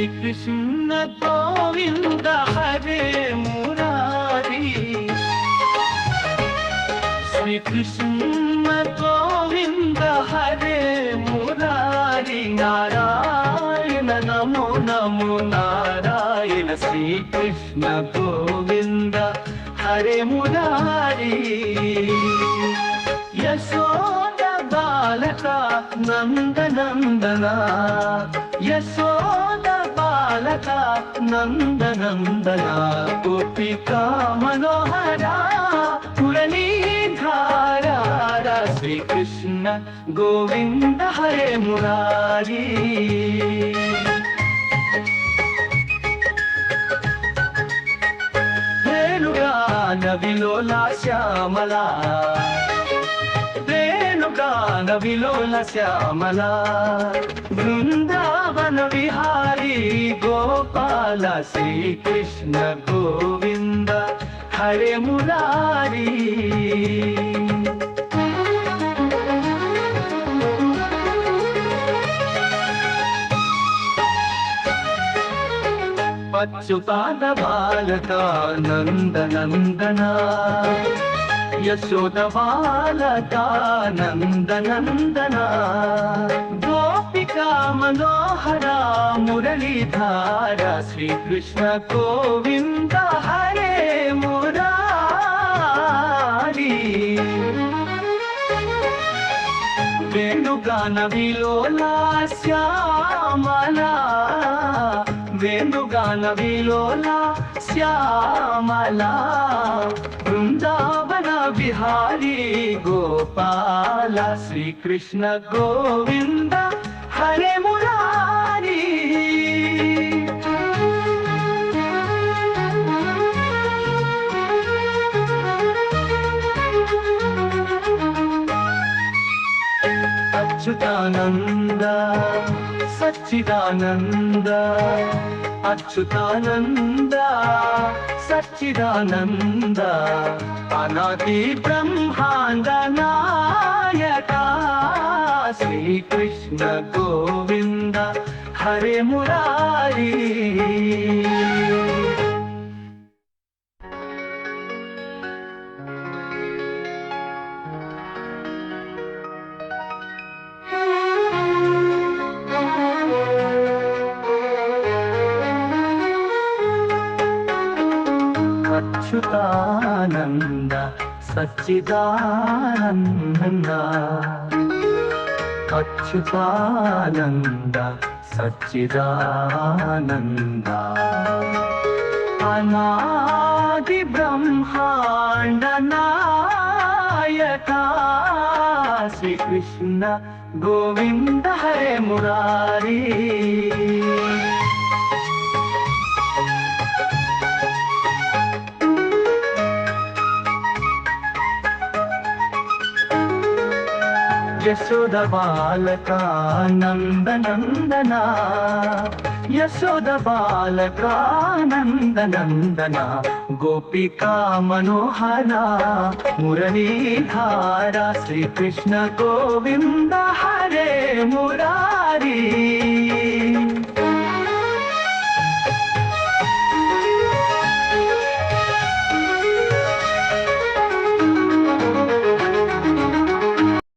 कृष्ण गोविंद हरे मुरारी, श्री कृष्ण गोविंद हरे मुरारी, नारायण नमो नमो नारायण, श्री कृष्ण गोविंद हरे मुरारी। यशोद बालका नंद नंदना, यशोद बालका नंद नंदना, गोपिका मनोहरा मुरलीधारा, श्री कृष्ण गोविंद हरे मुरारी। वेणुगान विलोला श्यामला, वेणुगान विलोला श्यामला, वृंदावन विहारी गोपाल, श्री कृष्ण गोविंद हरे मुरारी। अच्युतान बालका नंद नंदना, यशोद बालका नंद नंदना, गोपिका मनोहरा मुरलीधारा, श्री कृष्ण गोविंद हरे मुरारी। वेणुगान विलोला श्यामला, वेणुगान विलोला श्यामला, वृंदावन विहारी गोपाल, श्री कृष्ण गोविंद हरे मुरारी। अच्युतानंद सच्चिदानंद, अच्युतानंद सच्चिदानंद, अनादि ब्रह्मांड नायका, श्री कृष्ण गोविंद हरे मुरारी। अच्युतानंद सच्चिदानंद, अच्युतानंद सच्चिदानंद, अनादि ब्रह्मांड नायका, श्री कृष्ण गोविंद हरे मुरारी। यशोद बालका नंद नंदना, यशोद बालका नंद नंदना, गोपिका मनोहरा मुरलीधारा, श्री कृष्ण गोविंद हरे मुरारी।